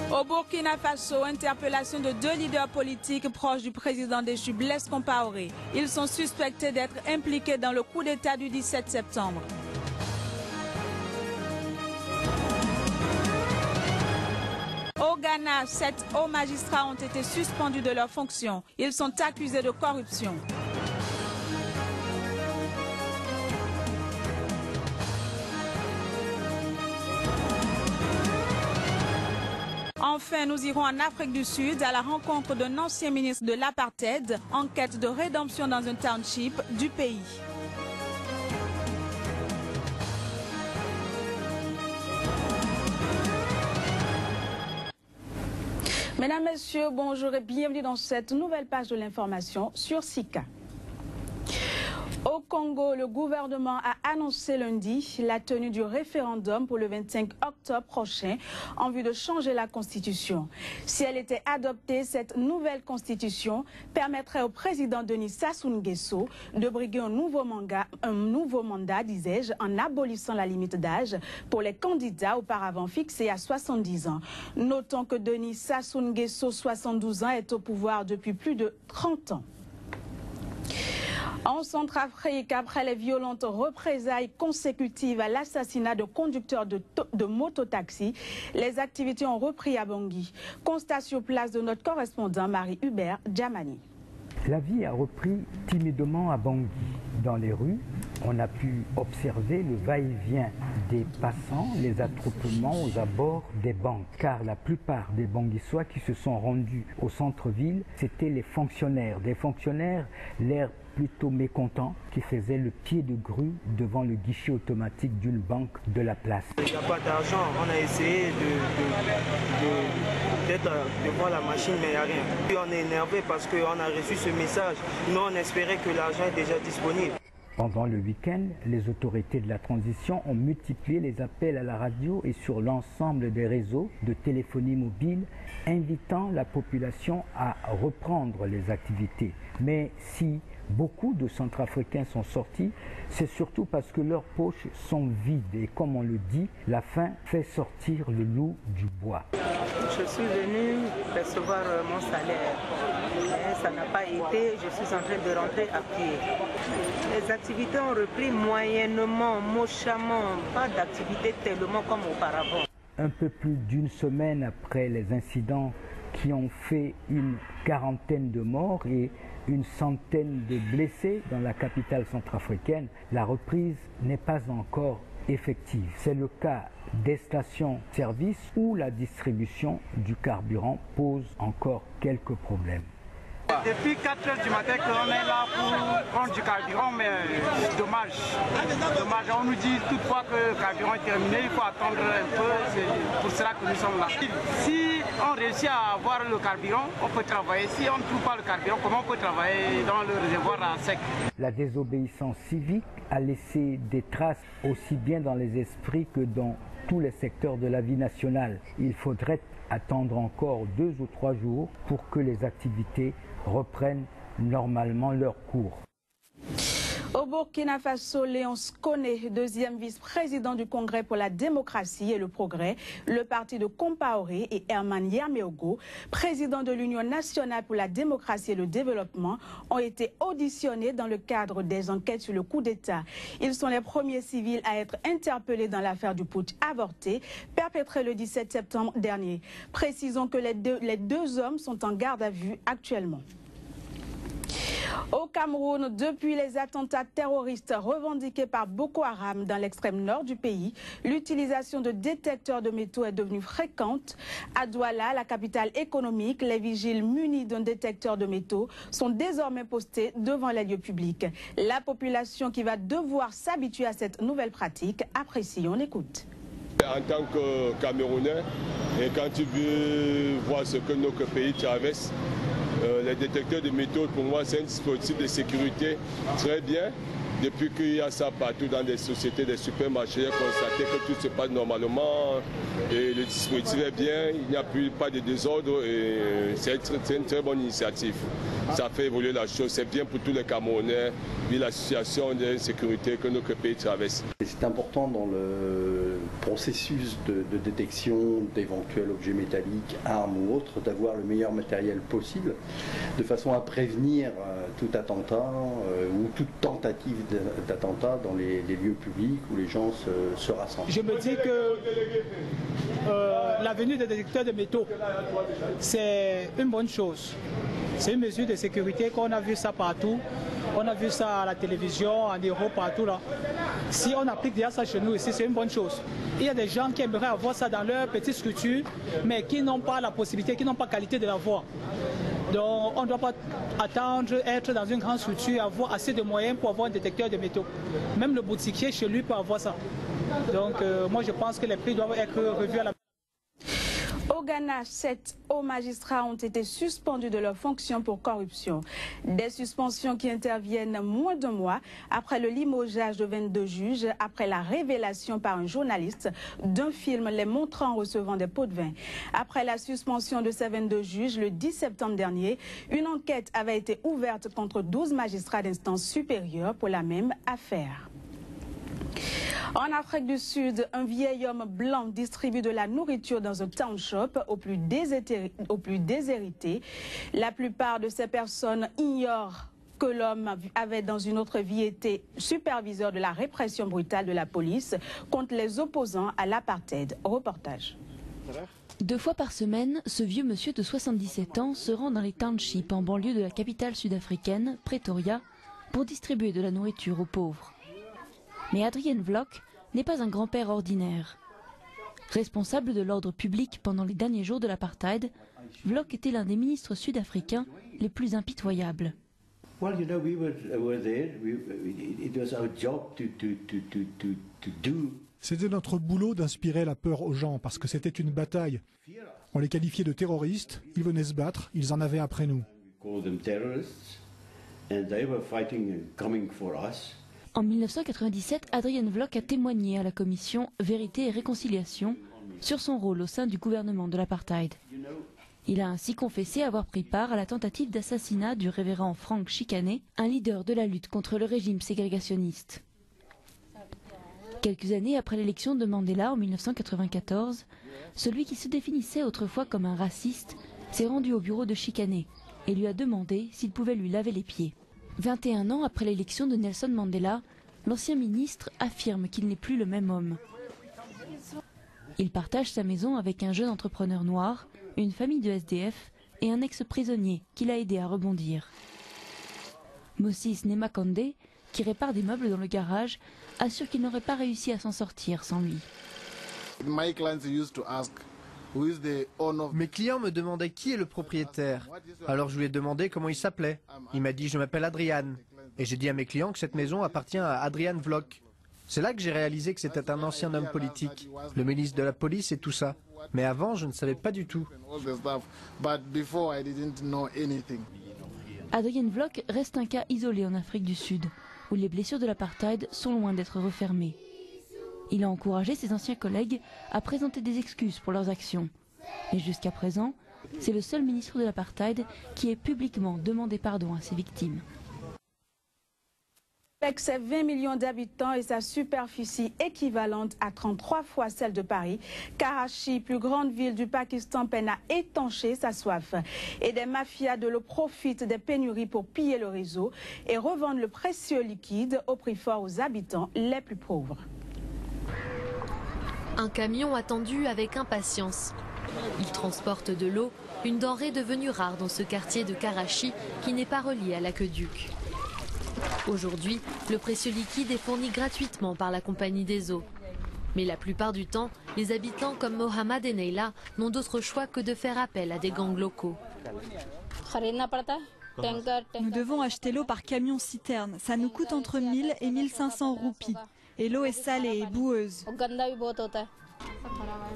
Au Burkina Faso, interpellation de 2 leaders politiques proches du président déchu Blaise Compaoré. Ils sont suspectés d'être impliqués dans le coup d'État du 17 septembre. Au Ghana, 7 hauts magistrats ont été suspendus de leurs fonctions. Ils sont accusés de corruption. Enfin, nous irons en Afrique du Sud à la rencontre d'un ancien ministre de l'apartheid en quête de rédemption dans un township du pays. Mesdames, Messieurs, bonjour et bienvenue dans cette nouvelle page de l'information sur Sika. Au Congo, le gouvernement a annoncé lundi la tenue du référendum pour le 25 octobre prochain en vue de changer la constitution. Si elle était adoptée, cette nouvelle constitution permettrait au président Denis Sassou Nguesso de briguer un nouveau mandat, disais-je, en abolissant la limite d'âge pour les candidats auparavant fixée à 70 ans. Notons que Denis Sassou Nguesso, 72 ans, est au pouvoir depuis plus de 30 ans. En Centrafrique, après les violentes représailles consécutives à l'assassinat de conducteurs de mototaxi, les activités ont repris à Bangui. Constat sur place de notre correspondant Marie-Hubert Djamani. La vie a repris timidement à Bangui. Dans les rues, on a pu observer le va-et-vient des passants, les attroupements aux abords des banques. Car la plupart des Banguissois qui se sont rendus au centre-ville, c'étaient les fonctionnaires. Des fonctionnaires, l'air plutôt mécontents, qui faisaient le pied de grue devant le guichet automatique d'une banque de la place. Il n'y a pas d'argent, on a essayé de voir la machine, mais il n'y a rien. Puis on est énervé parce qu'on a reçu ce message. Nous, on espérait que l'argent est déjà disponible. Pendant le week-end, les autorités de la transition ont multiplié les appels à la radio et sur l'ensemble des réseaux de téléphonie mobile, invitant la population à reprendre les activités. Mais si beaucoup de Centrafricains sont sortis, c'est surtout parce que leurs poches sont vides. Et comme on le dit, la faim fait sortir le loup du bois. Je suis venu recevoir mon salaire. Mais ça n'a pas été, je suis en train de rentrer à pied. Les activités ont repris moyennement, mochalement, pas d'activité tellement comme auparavant. Un peu plus d'une semaine après les incidents qui ont fait une quarantaine de morts et une centaine de blessés dans la capitale centrafricaine, la reprise n'est pas encore effective. C'est le cas des stations-service où la distribution du carburant pose encore quelques problèmes. Depuis 4 h du matin qu'on est là pour prendre du carburant, mais dommage. On nous dit toutefois que le carburant est terminé, il faut attendre un peu, c'est pour cela que nous sommes là. Si on réussit à avoir le carburant, on peut travailler. Si on ne trouve pas le carburant, comment on peut travailler dans le réservoir à sec? La désobéissance civique a laissé des traces aussi bien dans les esprits que dans tous les secteurs de la vie nationale. Il faudrait attendre encore 2 ou 3 jours pour que les activités reprennent normalement leur cours. Au Burkina Faso, Léonce Koné, deuxième vice-président du Congrès pour la démocratie et le progrès, le parti de Compaoré, et Herman Yameogo, président de l'Union nationale pour la démocratie et le développement, ont été auditionnés dans le cadre des enquêtes sur le coup d'État. Ils sont les premiers civils à être interpellés dans l'affaire du putsch avorté, perpétré le 17 septembre dernier. Précisons que les deux hommes sont en garde à vue actuellement. Au Cameroun, depuis les attentats terroristes revendiqués par Boko Haram dans l'extrême nord du pays, l'utilisation de détecteurs de métaux est devenue fréquente. À Douala, la capitale économique, les vigiles munis d'un détecteur de métaux sont désormais postés devant les lieux publics. La population qui va devoir s'habituer à cette nouvelle pratique apprécie, on écoute. En tant que Camerounais, et quand tu veux voir ce que notre pays traverse, les détecteurs de métaux, pour moi, c'est un dispositif de sécurité très bien. Depuis qu'il y a ça partout dans des sociétés, des supermarchés, j'ai constaté que tout se passe normalement et le dispositif est bien, il n'y a pas de désordre et c'est une très bonne initiative. Ça fait évoluer la chose, c'est bien pour tous les Camerounais, vu la situation de sécurité que notre pays traverse. C'est important dans le processus de détection d'éventuels objets métalliques, armes ou autres, d'avoir le meilleur matériel possible, de façon à prévenir tout attentat ou toute tentative d'attentat dans les lieux publics où les gens se rassemblent. Je me dis que la venue des détecteurs de métaux, c'est une bonne chose. C'est une mesure de sécurité qu'on a vu ça partout. On a vu ça à la télévision, en Europe, partout là. Si on applique déjà ça chez nous ici, c'est une bonne chose. Il y a des gens qui aimeraient avoir ça dans leur petite structure, mais qui n'ont pas la possibilité, qui n'ont pas la qualité de l'avoir. Donc on ne doit pas attendre être dans une grande structure, avoir assez de moyens pour avoir un détecteur de métaux. Même le boutiquier chez lui peut avoir ça. Donc moi je pense que les prix doivent être revus à la... Au Ghana, 7 hauts magistrats ont été suspendus de leurs fonctions pour corruption. Des suspensions qui interviennent moins d'un mois après le limogeage de 22 juges, après la révélation par un journaliste d'un film les montrant recevant des pots de vin. Après la suspension de ces 22 juges, le 10 septembre dernier, une enquête avait été ouverte contre 12 magistrats d'instance supérieure pour la même affaire. En Afrique du Sud, un vieil homme blanc distribue de la nourriture dans un township au plus déshérité. La plupart de ces personnes ignorent que l'homme avait dans une autre vie été superviseur de la répression brutale de la police contre les opposants à l'apartheid. Reportage. 2 fois par semaine, ce vieux monsieur de 77 ans se rend dans les townships en banlieue de la capitale sud-africaine, Pretoria, pour distribuer de la nourriture aux pauvres. Mais Adrian Vlok n'est pas un grand-père ordinaire. Responsable de l'ordre public pendant les derniers jours de l'apartheid, Vlok était l'un des ministres sud-africains les plus impitoyables. C'était notre boulot d'inspirer la peur aux gens parce que c'était une bataille. On les qualifiait de terroristes, ils venaient se battre, ils en avaient après nous. En 1997, Adrian Vlok a témoigné à la commission Vérité et Réconciliation sur son rôle au sein du gouvernement de l'apartheid. Il a ainsi confessé avoir pris part à la tentative d'assassinat du révérend Frank Chikane, un leader de la lutte contre le régime ségrégationniste. Quelques années après l'élection de Mandela en 1994, celui qui se définissait autrefois comme un raciste s'est rendu au bureau de Chikane et lui a demandé s'il pouvait lui laver les pieds. 21 ans après l'élection de Nelson Mandela, l'ancien ministre affirme qu'il n'est plus le même homme. Il partage sa maison avec un jeune entrepreneur noir, une famille de SDF et un ex-prisonnier qui l'a aidé à rebondir. Moses Nemakande, qui répare des meubles dans le garage, assure qu'il n'aurait pas réussi à s'en sortir sans lui. Mes clients me demandaient qui est le propriétaire. Alors je lui ai demandé comment il s'appelait. Il m'a dit je m'appelle Adrian. Et j'ai dit à mes clients que cette maison appartient à Adrian Vlok. C'est là que j'ai réalisé que c'était un ancien homme politique, le ministre de la police et tout ça. Mais avant, je ne savais pas du tout. Adrian Vlok reste un cas isolé en Afrique du Sud, où les blessures de l'apartheid sont loin d'être refermées. Il a encouragé ses anciens collègues à présenter des excuses pour leurs actions. Et jusqu'à présent, c'est le seul ministre de l'apartheid qui ait publiquement demandé pardon à ses victimes. Avec ses 20 millions d'habitants et sa superficie équivalente à 33 fois celle de Paris, Karachi, plus grande ville du Pakistan, peine à étancher sa soif. Et des mafias de l'eau profitent des pénuries pour piller le réseau et revendent le précieux liquide au prix fort aux habitants les plus pauvres. Un camion attendu avec impatience. Il transporte de l'eau, une denrée devenue rare dans ce quartier de Karachi qui n'est pas relié à l'aqueduc. Aujourd'hui, le précieux liquide est fourni gratuitement par la compagnie des eaux. Mais la plupart du temps, les habitants comme Mohamed et Neila n'ont d'autre choix que de faire appel à des gangs locaux. Nous devons acheter l'eau par camion-citerne. Ça nous coûte entre 1000 et 1500 roupies. Et l'eau est salée et boueuse.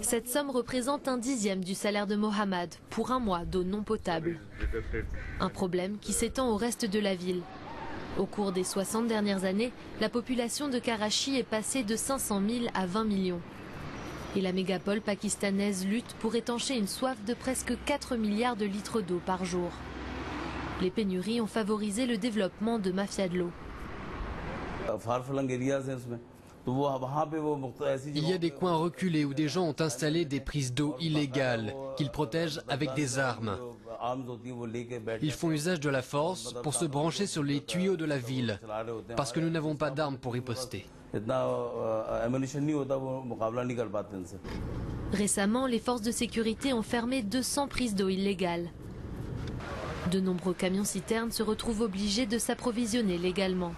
Cette somme représente un dixième du salaire de Mohamed pour un mois d'eau non potable. Un problème qui s'étend au reste de la ville. Au cours des 60 dernières années, la population de Karachi est passée de 500 000 à 20 millions. Et la mégapole pakistanaise lutte pour étancher une soif de presque 4 milliards de litres d'eau par jour. Les pénuries ont favorisé le développement de mafias de l'eau. Il y a des coins reculés où des gens ont installé des prises d'eau illégales qu'ils protègent avec des armes. Ils font usage de la force pour se brancher sur les tuyaux de la ville, parce que nous n'avons pas d'armes pour riposter. Récemment, les forces de sécurité ont fermé 200 prises d'eau illégales. De nombreux camions-citernes se retrouvent obligés de s'approvisionner légalement.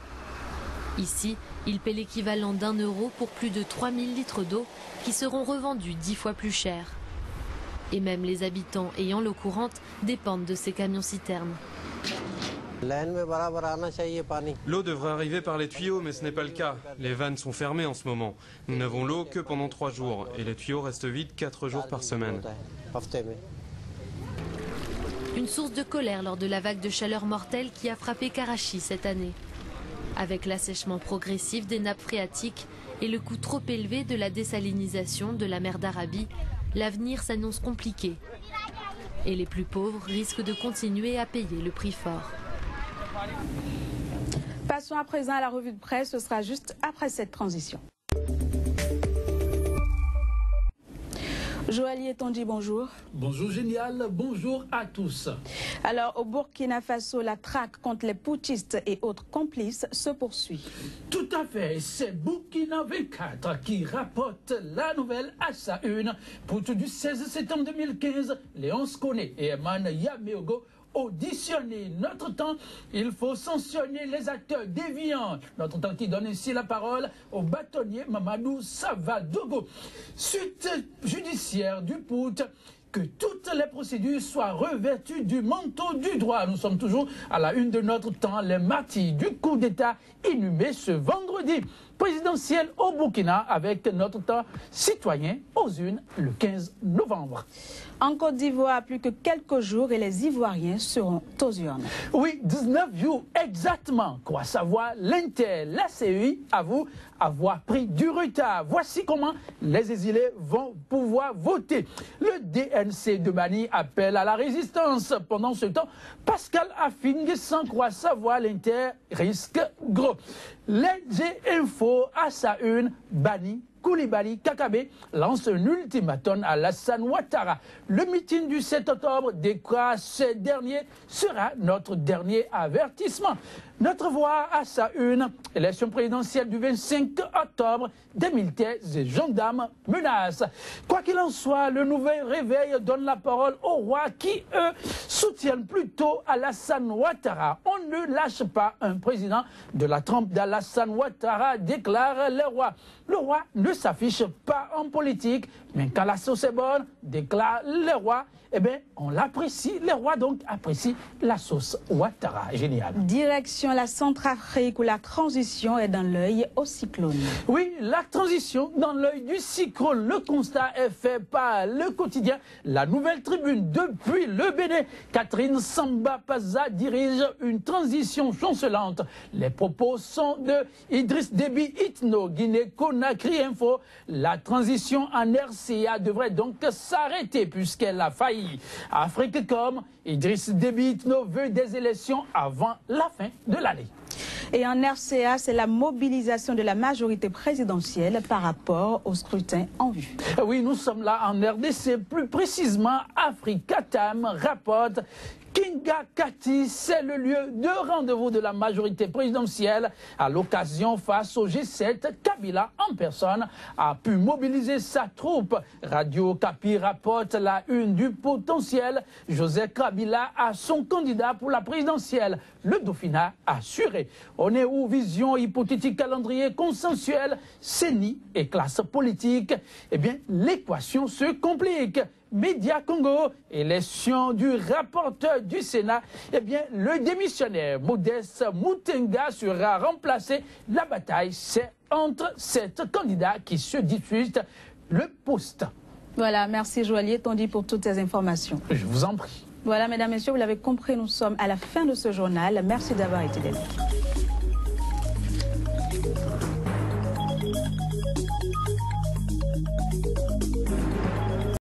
Ici, ils paient l'équivalent d'1 € pour plus de 3000 litres d'eau qui seront revendus 10 fois plus cher. Et même les habitants ayant l'eau courante dépendent de ces camions-citernes. L'eau devrait arriver par les tuyaux, mais ce n'est pas le cas. Les vannes sont fermées en ce moment. Nous n'avons l'eau que pendant 3 jours et les tuyaux restent vides 4 jours par semaine. Une source de colère lors de la vague de chaleur mortelle qui a frappé Karachi cette année. Avec l'assèchement progressif des nappes phréatiques et le coût trop élevé de la désalinisation de la mer d'Arabie, l'avenir s'annonce compliqué. Et les plus pauvres risquent de continuer à payer le prix fort. Passons à présent à la revue de presse, ce sera juste après cette transition. Joaillier Tondi, bonjour. Bonjour Génial, bonjour à tous. Alors au Burkina Faso, la traque contre les putschistes et autres complices se poursuit. Tout à fait, c'est Burkina 24 qui rapporte la nouvelle à sa une. Putsch du 16 septembre 2015, Léon Koné et Eman Yameogo auditionner. Notre temps, il faut sanctionner les acteurs déviants. Notre temps qui donne ainsi la parole au bâtonnier Mamadou Savadogo. Suite judiciaire du putsch, que toutes les procédures soient revêtues du manteau du droit. Nous sommes toujours à la une de notre temps, les martyrs du coup d'État inhumés ce vendredi présidentiel au Burkina avec notre temps citoyen aux urnes le 15 novembre. En Côte d'Ivoire, plus que quelques jours et les Ivoiriens seront aux urnes. Oui, 19 jours exactement. Quoi savoir, l'Inter, la CEI avoue avoir pris du retard. Voici comment les exilés vont pouvoir voter. Le DNC de Bani appelle à la résistance. Pendant ce temps, Pascal Affingue sans croire savoir, l'Inter risque gros. Les G-Info à sa une, Bani Koulibaly Kakabe lance un ultimatum à Alassane Ouattara. Le meeting du 7 octobre déclare ce dernier sera notre dernier avertissement. Notre voix à sa une, élection présidentielle du 25 octobre, des militaires et gendarmes menacent. Quoi qu'il en soit, le nouvel réveil donne la parole aux rois qui, eux, soutiennent plutôt Alassane Ouattara. On ne lâche pas un président de la trempe d'Alassane Ouattara, déclare les rois. Le roi ne s'affiche pas en politique, mais quand la sauce est bonne, déclare les rois, eh bien, on l'apprécie. Les rois, donc, apprécient la sauce Ouattara. Génial. Direction la Centrafrique où la transition est dans l'œil au cyclone. Oui, la transition dans l'œil du cyclone. Le constat est fait par le quotidien La Nouvelle Tribune. Depuis le Bénin, Catherine Samba Paza dirige une transition chancelante. Les propos sont de Idriss Déby Itno, Guinée-Conakry Info. La transition en RCA devrait donc s'arrêter puisqu'elle a failli. Afrique.com, Idriss Déby Itno veut des élections avant la fin de l'année. Et en RCA, c'est la mobilisation de la majorité présidentielle par rapport au scrutin en vue. Oui, nous sommes là en RDC, plus précisément Africatam rapporte Kingakati, c'est le lieu de rendez-vous de la majorité présidentielle. À l'occasion, face au G7, Kabila en personne a pu mobiliser sa troupe. Radio Kapi rapporte la une du potentiel. Joseph Kabila a son candidat pour la présidentielle. Le Dauphinat assuré. On est où? Vision hypothétique, calendrier consensuel, CENI et classe politique. Eh bien, l'équation se complique. Média Congo, élection du rapporteur du Sénat, eh bien, le démissionnaire Modeste Moutenga sera remplacé. La bataille, c'est entre 7 candidats qui se disputent le poste. Voilà, merci Joaillier Tondi pour toutes ces informations. Je vous en prie. Voilà, mesdames, messieurs, vous l'avez compris, nous sommes à la fin de ce journal. Merci d'avoir été là.